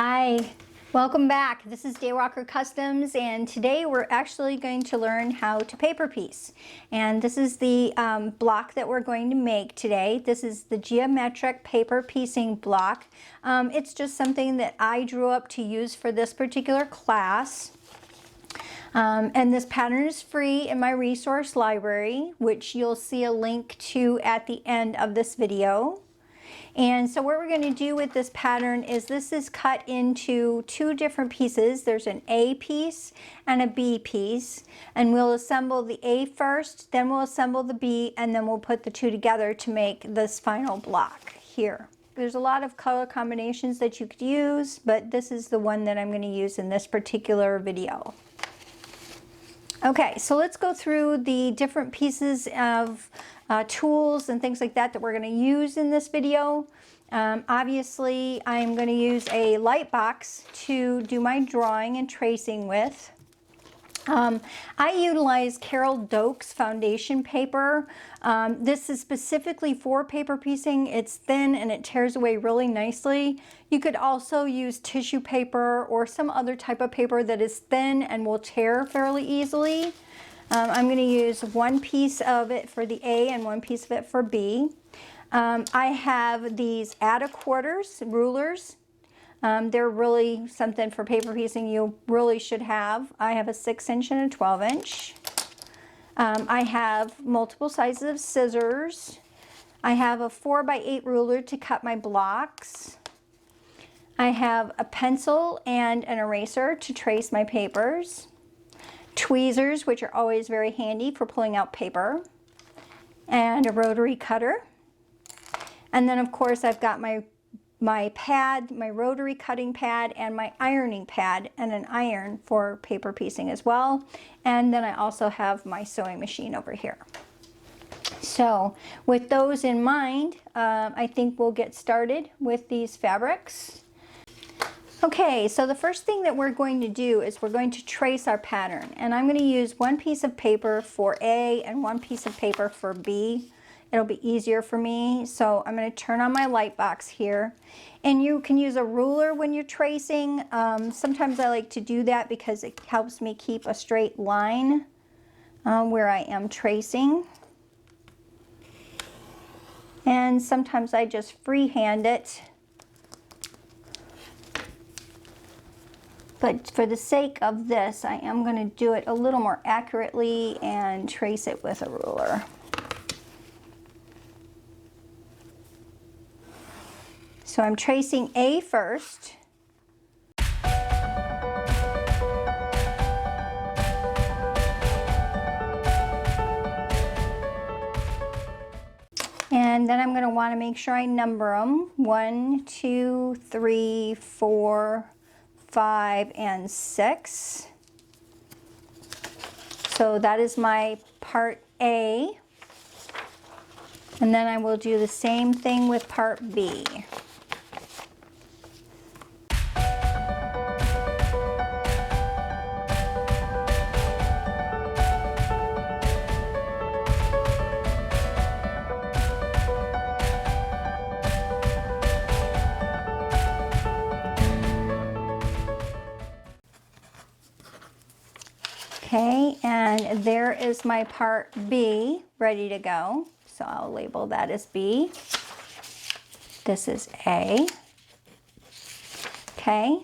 Hi, welcome back. This is Daywalker Customs, and today we're actually going to learn how to paper piece. And this is the block that we're going to make today. This is the geometric paper piecing block. It's just something that I drew up to use for this particular class. And this pattern is free in my resource library, which you'll see a link to at the end of this video. And so what we're going to do with this pattern is this is cut into two different pieces. There's an A piece and a B piece, and we'll assemble the A first, then we'll assemble the B, and then we'll put the two together to make this final block here. There's a lot of color combinations that you could use, but this is the one that I'm going to use in this particular video. Okay, so let's go through the different pieces of tools and things like that that we're going to use in this video. Obviously, I'm going to use a light box to do my drawing and tracing with. I utilize Carol Doak's foundation paper. This is specifically for paper piecing. It's thin and it tears away really nicely. You could also use tissue paper or some other type of paper that is thin and will tear fairly easily. I'm going to use one piece of it for the A and one piece of it for B. I have these add-a-quarters rulers. They're really something for paper piecing you really should have. I have a 6-inch and a 12-inch. I have multiple sizes of scissors. I have a 4x8 ruler to cut my blocks. I have a pencil and an eraser to trace my papers. Tweezers, which are always very handy for pulling out paper. And a rotary cutter. And then of course I've got my pad, my rotary cutting pad, and my ironing pad, and an iron for paper piecing as well. And then I also have my sewing machine over here. So with those in mind, I think we'll get started with these fabrics. Okay, so the first thing that we're going to do is we're going to trace our pattern. And I'm going to use one piece of paper for A and one piece of paper for B. It'll be easier for me. So I'm going to turn on my light box here. And you can use a ruler when you're tracing. Sometimes I like to do that because it helps me keep a straight line where I am tracing. And sometimes I just freehand it. But for the sake of this, I am going to do it a little more accurately and trace it with a ruler. So I'm tracing A first. And then I'm going to want to make sure I number them. 1, 2, 3, 4, 5, and 6. So that is my part A. And then I will do the same thing with part B. Okay, and there is my part B ready to go. So I'll label that as B. This is A. Okay.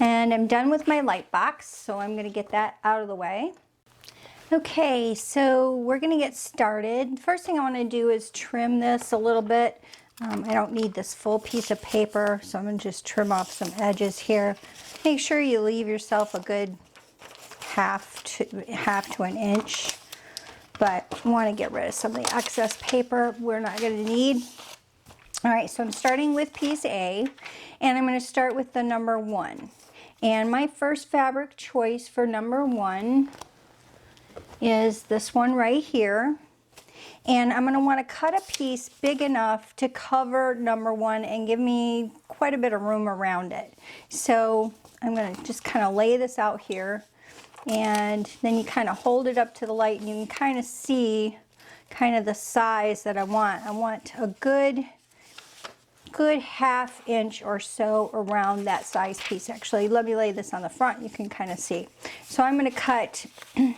And I'm done with my light box, so I'm going to get that out of the way. Okay, so we're going to get started. First thing I want to do is trim this a little bit. I don't need this full piece of paper, so I'm going to just trim off some edges here. Make sure you leave yourself a good half to an inch, but you want to get rid of some of the excess paper we're not going to need. All right, so I'm starting with piece A, and I'm going to start with the number 1. And my first fabric choice for number 1 is this one right here. And I'm going to want to cut a piece big enough to cover number 1 and give me quite a bit of room around it. So I'm going to just kind of lay this out here, and then you kind of hold it up to the light and you can kind of see kind of the size that I want. I want a good good 1/2 inch or so around that size piece. Actually, let me lay this on the front. You can kind of see. So I'm going to cut. I'm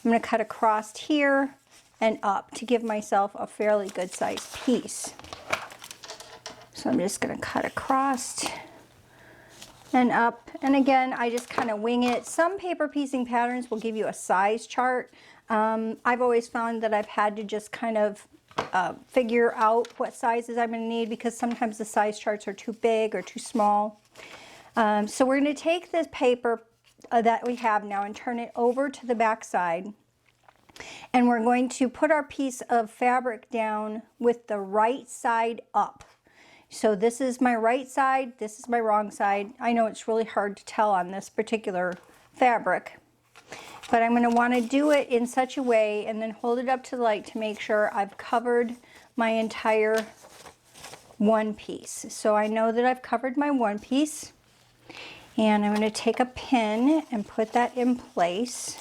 going to cut across here and up to give myself a fairly good size piece. So I'm just going to cut across and up. And again, I just kind of wing it. Some paper piecing patterns will give you a size chart. I've always found that I've had to just kind of figure out what sizes I'm going to need, because sometimes the size charts are too big or too small. So we're going to take this paper that we have now and turn it over to the back side. And we're going to put our piece of fabric down with the right side up. So this is my right side, this is my wrong side. I know it's really hard to tell on this particular fabric, but I'm going to want to do it in such a way and then hold it up to the light to make sure I've covered my entire one piece. So I know that I've covered my one piece, and I'm going to take a pin and put that in place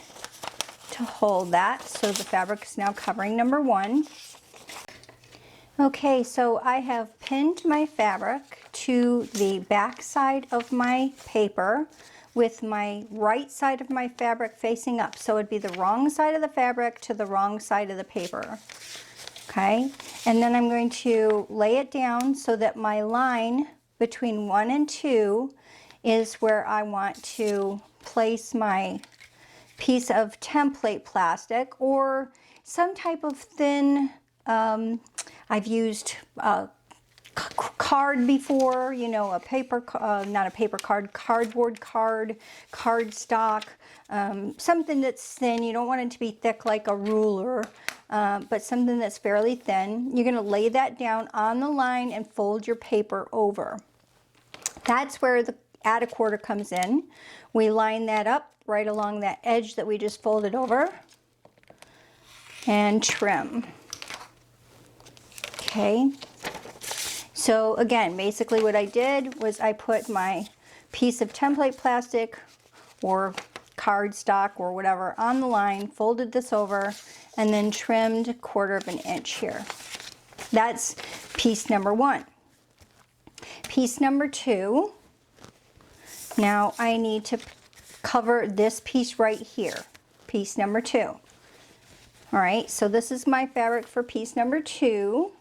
to hold that. So the fabric is now covering number one. Okay, so I have pinned my fabric to the back side of my paper with my right side of my fabric facing up. So it'd be the wrong side of the fabric to the wrong side of the paper. Okay, and then I'm going to lay it down so that my line between 1 and 2 is where I want to place my piece of template plastic or some type of thin, I've used card before, you know, a paper, not a paper card, cardboard card, cardstock, something that's thin. You don't want it to be thick like a ruler, but something that's fairly thin. You're going to lay that down on the line and fold your paper over. That's where the add a quarter comes in. We line that up right along that edge that we just folded over and trim. Okay, so again, basically what I did was I put my piece of template plastic or cardstock or whatever on the line, folded this over, and then trimmed 1/4 of an inch here. That's piece number one. Piece number two, now I need to cover this piece right here, piece number two. All right, so this is my fabric for piece number two.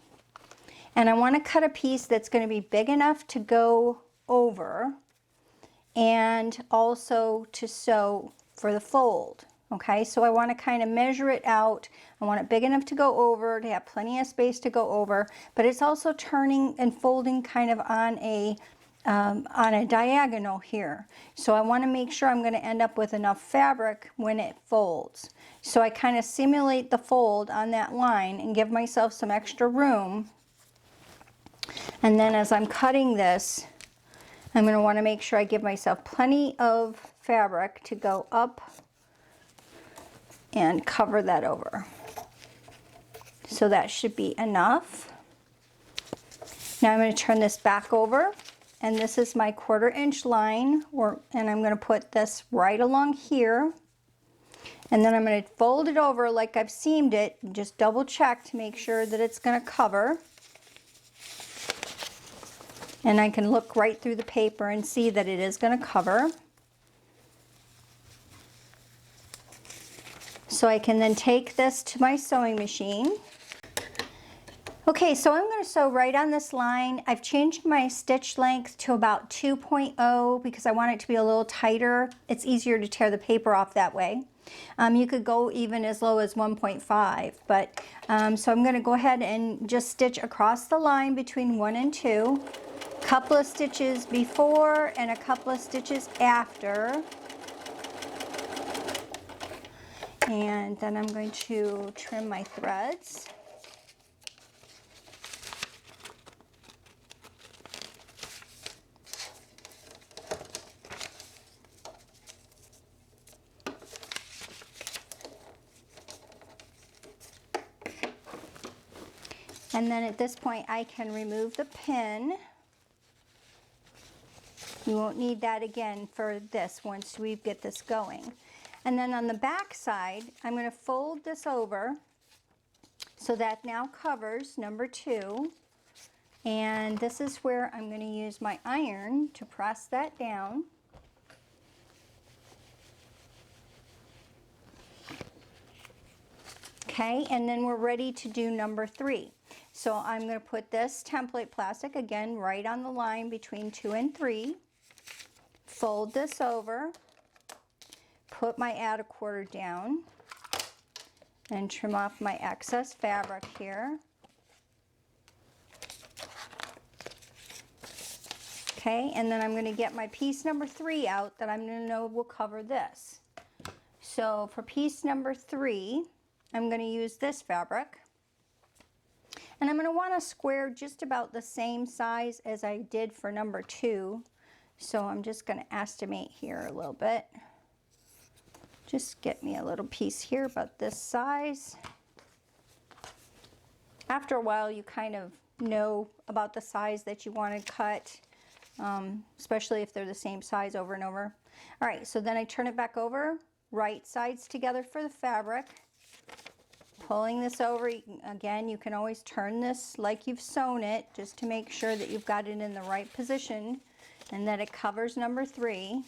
And I want to cut a piece that's going to be big enough to go over and also to sew for the fold. Okay, so I want to kind of measure it out. I want it big enough to go over, to have plenty of space to go over, but it's also turning and folding kind of on a diagonal here. So I want to make sure I'm going to end up with enough fabric when it folds. So I kind of simulate the fold on that line and give myself some extra room. And then as I'm cutting this, I'm going to want to make sure I give myself plenty of fabric to go up and cover that over. So that should be enough. Now I'm going to turn this back over, and this is my 1/4 inch line, and I'm going to put this right along here. And then I'm going to fold it over like I've seamed it, and just double check to make sure that it's going to cover. And I can look right through the paper and see that it is going to cover. So I can then take this to my sewing machine. Okay, so I'm going to sew right on this line. I've changed my stitch length to about 2.0 because I want it to be a little tighter. It's easier to tear the paper off that way. You could go even as low as 1.5, but so I'm going to go ahead and just stitch across the line between 1 and 2. Couple of stitches before and a couple of stitches after. And then I'm going to trim my threads. And then at this point I can remove the pin. You won't need that again for this once we get this going. And then on the back side, I'm going to fold this over so that now covers number 2. And this is where I'm going to use my iron to press that down. Okay, and then we're ready to do number 3. So I'm going to put this template plastic again right on the line between 2 and 3. Fold this over, put my add a quarter down, and trim off my excess fabric here. Okay, and then I'm going to get my piece number 3 out that I'm going to know will cover this. So for piece number 3, I'm going to use this fabric. And I'm going to want a square just about the same size as I did for number 2. So I'm just going to estimate here a little bit. Just get me a little piece here about this size. After a while, you kind of know about the size that you want to cut, especially if they're the same size over and over. All right, so then I turn it back over, right sides together for the fabric. Pulling this over, again, you can always turn this like you've sewn it, just to make sure that you've got it in the right position and that it covers number 3.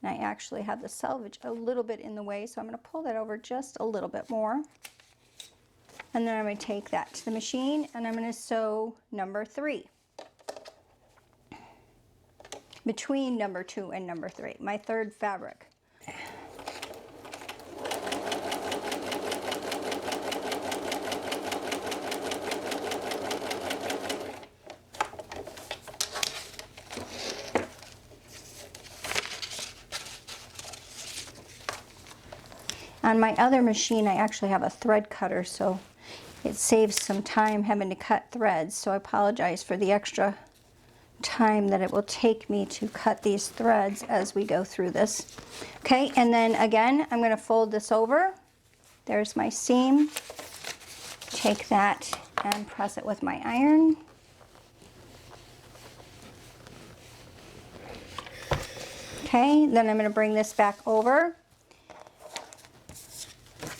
And I actually have the selvage a little bit in the way, so I'm going to pull that over just a little bit more. And then I'm going to take that to the machine and I'm going to sew number 3. Between number 2 and number 3, my 3rd fabric. On my other machine, I actually have a thread cutter, so it saves some time having to cut threads. So I apologize for the extra time that it will take me to cut these threads as we go through this. Okay, and then again, I'm going to fold this over. There's my seam. Take that and press it with my iron. Okay, then I'm going to bring this back over.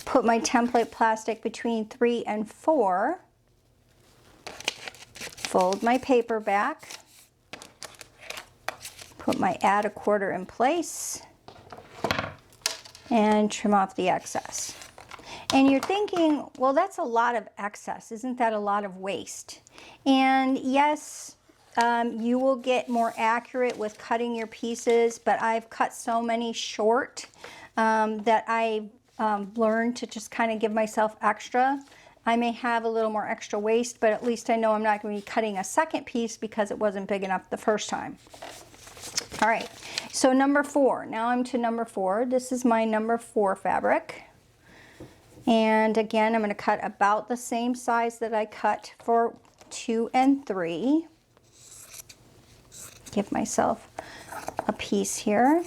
Put my template plastic between 3 and 4. Fold my paper back. Put my add a quarter in place. And trim off the excess. And you're thinking, well, that's a lot of excess. Isn't that a lot of waste? And yes, you will get more accurate with cutting your pieces, but I've cut so many short that I've learned to just kind of give myself extra. I may have a little more extra waste, but at least I know I'm not going to be cutting a second piece because it wasn't big enough the first time. All right, so number 4. Now I'm to number 4. This is my number 4 fabric. And again, I'm going to cut about the same size that I cut for 2 and 3. Give myself a piece here.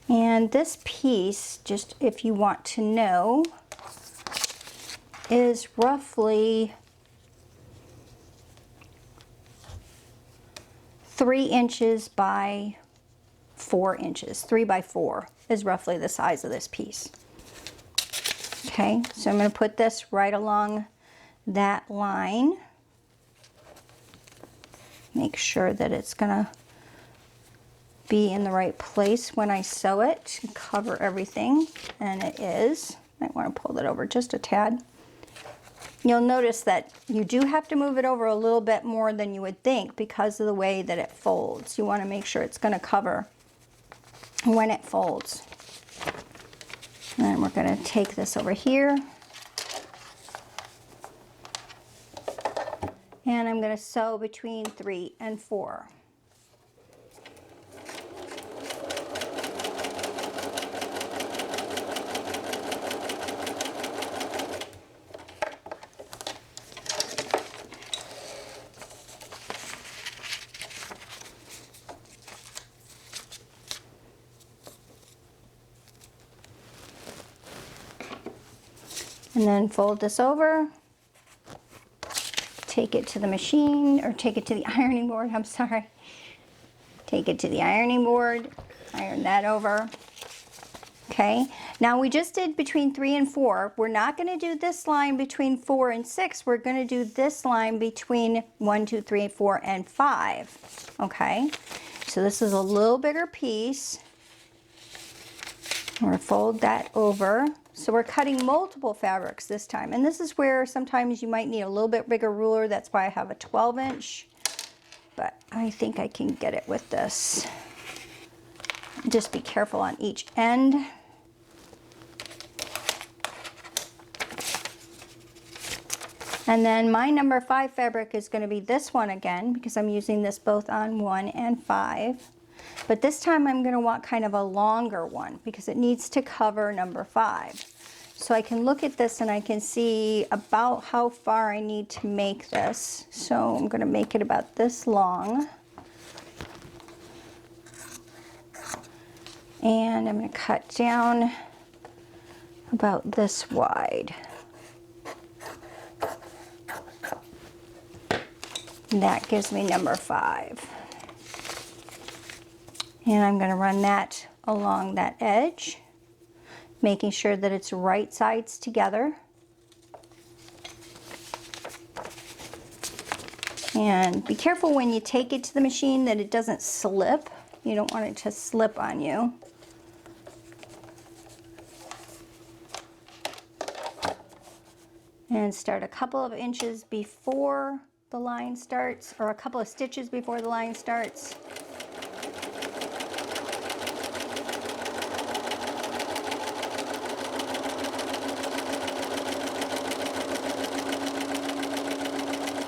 And this piece, just if you want to know, is roughly 3 inches by 4 inches. 3 by 4 is roughly the size of this piece. Okay, so I'm going to put this right along that line. Make sure that it's going to be in the right place when I sew it, cover everything, and it is. I want to pull that over just a tad. You'll notice that you do have to move it over a little bit more than you would think because of the way that it folds. You want to make sure it's going to cover when it folds. And then we're going to take this over here. And I'm going to sew between 3 and 4. And then fold this over, take it to the machine, or take it to the ironing board, I'm sorry. Take it to the ironing board, iron that over. Okay, Now we just did between 3 and 4. We're not going to do this line between 4 and 6. We're going to do this line between 1, 2, 3, 4, and 5. Okay, so this is a little bigger piece. We're going to fold that over. So we're cutting multiple fabrics this time. And this is where sometimes you might need a little bit bigger ruler. That's why I have a 12-inch. But I think I can get it with this. Just be careful on each end. And then my number 5 fabric is going to be this one again, because I'm using this both on 1 and 5. But this time I'm going to want kind of a longer one because it needs to cover number 5. So I can look at this and I can see about how far I need to make this. So I'm going to make it about this long. And I'm going to cut down about this wide. And that gives me number 5. And I'm going to run that along that edge, making sure that it's right sides together. And be careful when you take it to the machine that it doesn't slip. You don't want it to slip on you. And start a couple of inches before the line starts, or a couple of stitches before the line starts.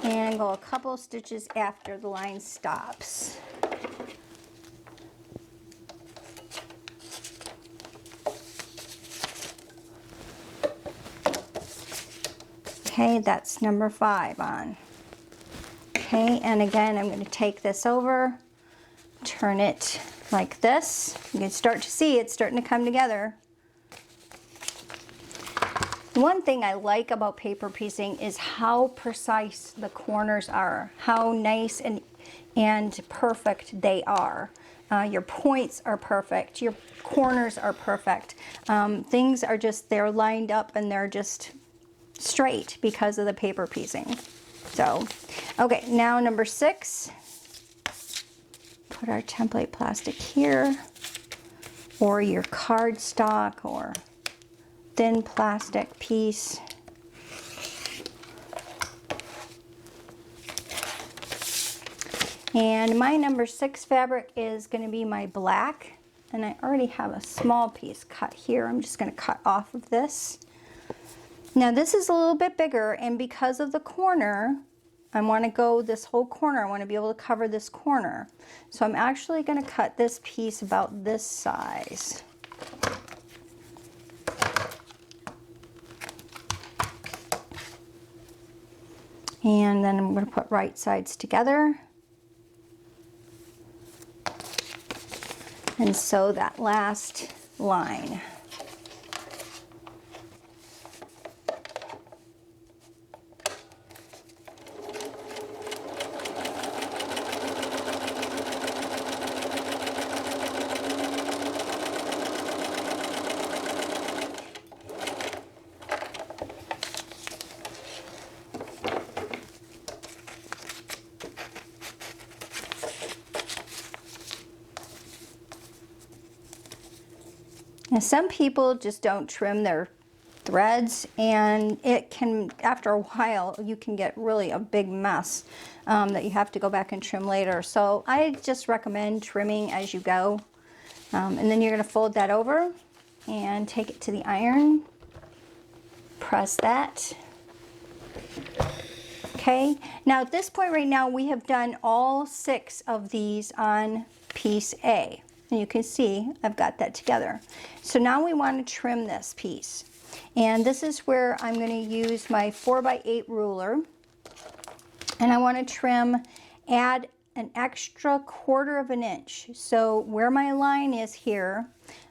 And go a couple stitches after the line stops. Okay, that's number 5 on. Okay, and again, I'm going to take this over, turn it like this. You can start to see it's starting to come together. One thing I like about paper piecing is how precise the corners are, how nice and perfect they are. Your points are perfect, your corners are perfect. Things are just, they're lined up and they're just straight because of the paper piecing. So, okay, now number 6, put our template plastic here, or your cardstock or thin plastic piece. And my number 6 fabric is going to be my black, and I already have a small piece cut here. I'm just going to cut off of this. Now this is a little bit bigger, and because of the corner, I want to go this whole corner. I want to be able to cover this corner. So I'm actually going to cut this piece about this size. And then I'm going to put right sides together. And sew that last line. Now some people just don't trim their threads, and it can, after a while, you can get really a big mess that you have to go back and trim later. So I just recommend trimming as you go. And then you're going to fold that over and take it to the iron. Press that. Okay, now at this point right now we have done all 6 of these on piece A. And you can see I've got that together. So now we want to trim this piece. And this is where I'm going to use my 4x8 ruler. And I want to trim, add an extra 1/4 of an inch. So where my line is here,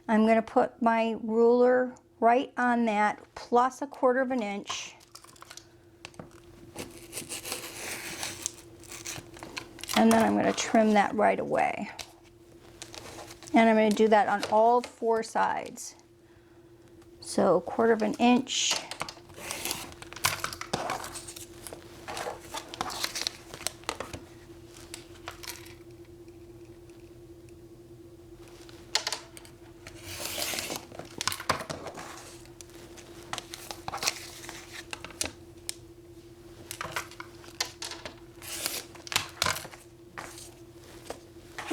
I'm going to put my ruler right on that, plus 1/4 of an inch. And then I'm going to trim that right away. And I'm going to do that on all 4 sides. So 1/4 of an inch.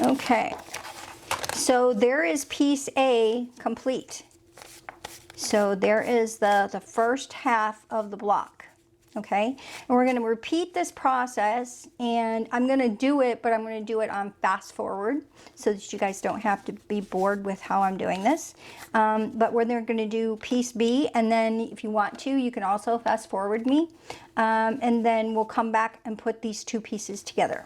Okay, so there is piece A complete. So there is the first half of the block, okay? And we're gonna repeat this process, and I'm gonna do it, but I'm gonna do it on fast forward so that you guys don't have to be bored with how I'm doing this. But we're gonna do piece B, and then if you want to, you can also fast forward me. And then we'll come back and put these two pieces together.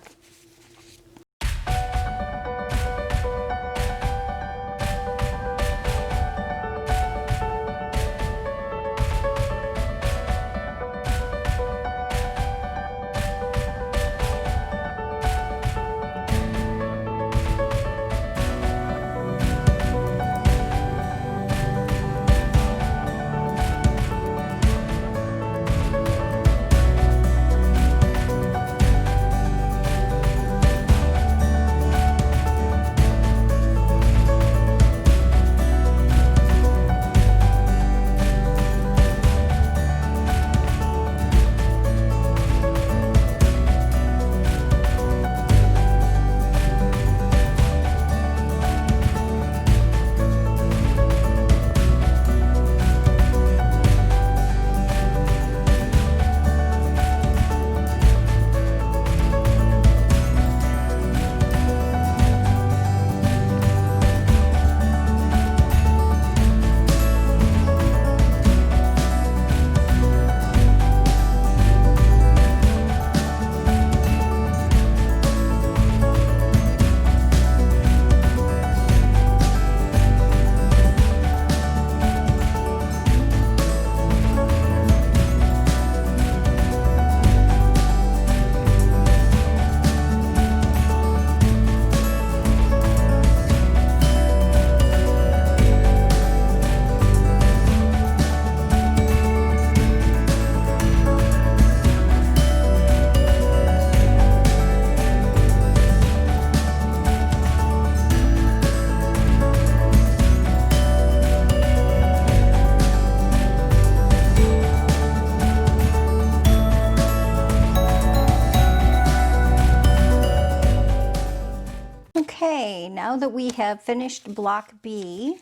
Okay, now that we have finished block B,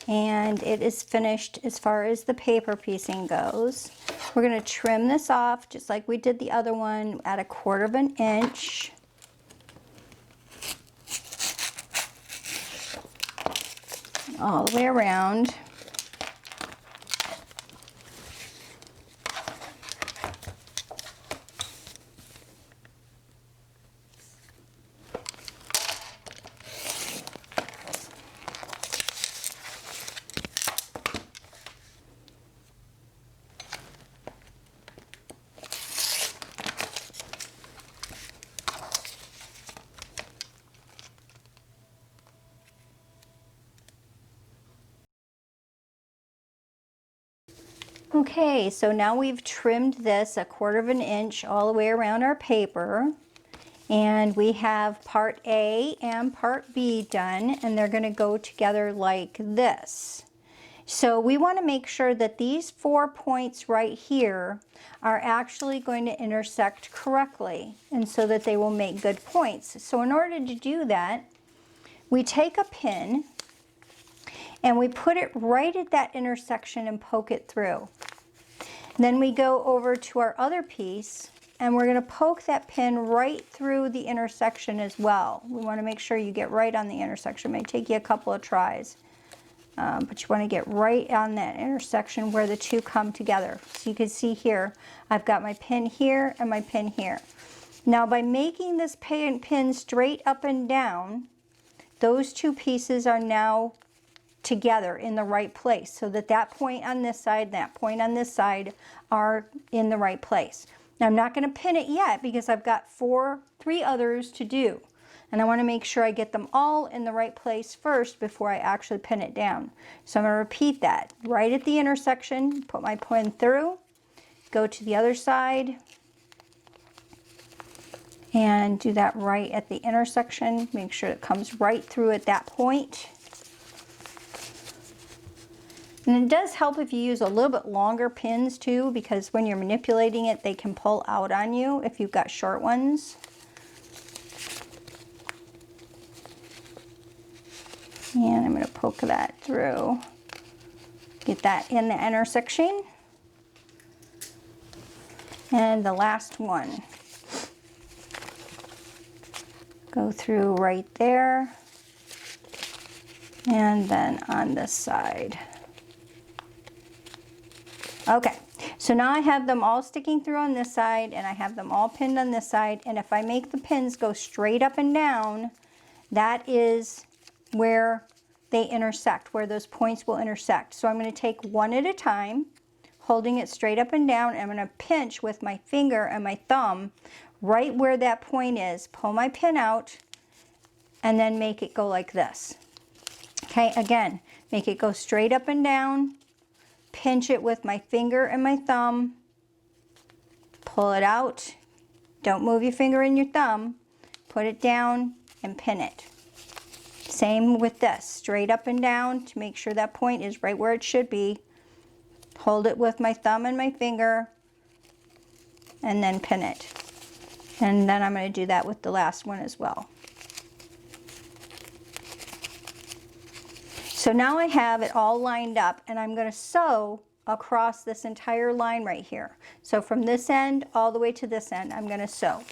and it is finished as far as the paper piecing goes, we're going to trim this off just like we did the other one at 1/4 of an inch. All the way around. Okay, so now we've trimmed this 1/4 of an inch all the way around our paper, and we have part A and part B done, and they're going to go together like this. So we want to make sure that these 4 points right here are actually going to intersect correctly, and so that they will make good points. So in order to do that, we take a pin and we put it right at that intersection and poke it through. Then we go over to our other piece, and we're going to poke that pin right through the intersection as well. We want to make sure you get right on the intersection. It may take you a couple of tries, but you want to get right on that intersection where the two come together. So you can see here, I've got my pin here and my pin here. Now by making this pin straight up and down, those two pieces are now together in the right place, so that that point on this side, that point on this side are in the right place. Now I'm not going to pin it yet because I've got 3 others to do. And I want to make sure I get them all in the right place first before I actually pin it down. So I'm going to repeat that. Right at the intersection, put my pin through, go to the other side, and do that right at the intersection. Make sure it comes right through at that point. And it does help if you use a little bit longer pins too, because when you're manipulating it, they can pull out on you if you've got short ones. And I'm going to poke that through. Get that in the intersection. And the last one. Go through right there. And then on this side. Okay, so now I have them all sticking through on this side, and I have them all pinned on this side, and if I make the pins go straight up and down, that is where they intersect, where those points will intersect. So I'm going to take one at a time, holding it straight up and down, and I'm going to pinch with my finger and my thumb right where that point is, pull my pin out, and then make it go like this. Okay, again, make it go straight up and down, pinch it with my finger and my thumb, pull it out, don't move your finger and your thumb, put it down and pin it. Same with this, straight up and down to make sure that point is right where it should be. Hold it with my thumb and my finger and then pin it. And then I'm going to do that with the last one as well. So now I have it all lined up, and I'm going to sew across this entire line right here. So from this end all the way to this end, I'm going to sew.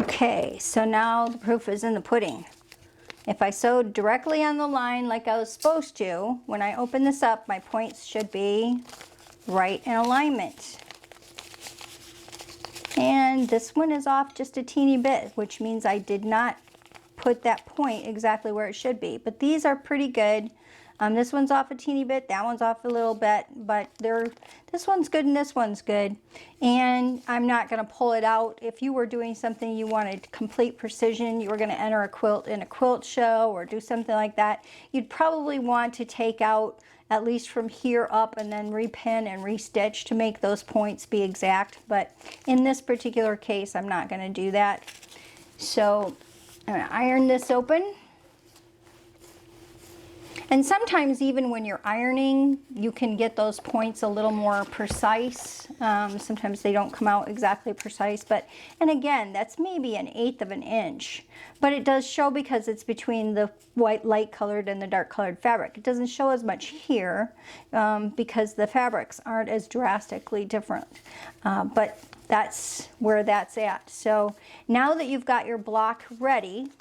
Okay, so now the proof is in the pudding. If I sewed directly on the line like I was supposed to, when I open this up, my points should be right in alignment. And this one is off just a teeny bit, which means I did not put that point exactly where it should be. But these are pretty good. This one's off a teeny bit, that one's off a little bit, but this one's good and this one's good. And I'm not going to pull it out. If you were doing something you wanted complete precision, you were going to enter a quilt in a quilt show or do something like that, you'd probably want to take out at least from here up and then repin and restitch to make those points be exact. But in this particular case, I'm not going to do that. So I'm going to iron this open. And sometimes even when you're ironing, you can get those points a little more precise. Sometimes they don't come out exactly precise, and again, that's maybe 1/8 of an inch. But it does show because it's between the white light colored and the dark colored fabric. It doesn't show as much here because the fabrics aren't as drastically different. But that's where that's at. So now that you've got your block ready,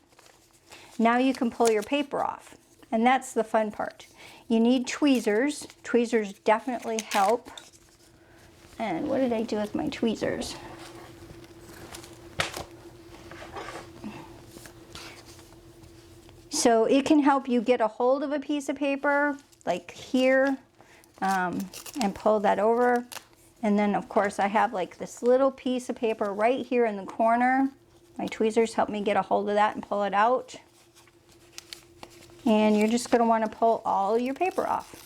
now you can pull your paper off. And that's the fun part. You need tweezers. Tweezers definitely help. And what did I do with my tweezers? So it can help you get a hold of a piece of paper, like here, and pull that over. And then of course I have like this little piece of paper right here in the corner. My tweezers help me get a hold of that and pull it out. And you're just going to want to pull all your paper off.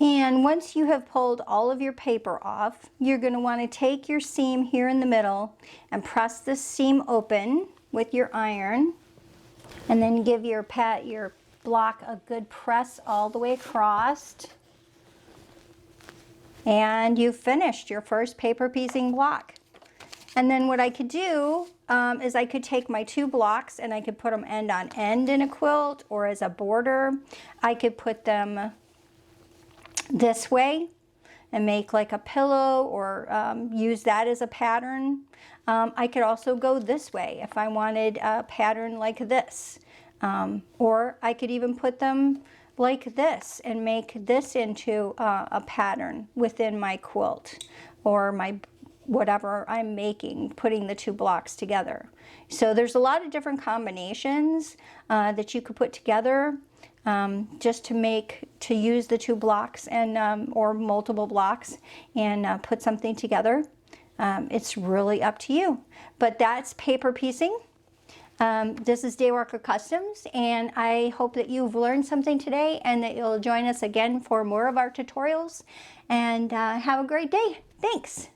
And once you have pulled all of your paper off, you're going to want to take your seam here in the middle and press this seam open with your iron, and then give your block a good press all the way across. And you've finished your first paper piecing block. And then what I could do is I could take my 2 blocks and I could put them end on end in a quilt or as a border. I could put them this way and make like a pillow or use that as a pattern. I could also go this way if I wanted a pattern like this. Or I could even put them like this and make this into a pattern within my quilt or my whatever I'm making, putting the 2 blocks together. So there's a lot of different combinations that you could put together just to use the 2 blocks and or multiple blocks and put something together. It's really up to you. But that's paper piecing. This is Daywalker Customs, and I hope that you've learned something today and that you'll join us again for more of our tutorials. And have a great day. Thanks.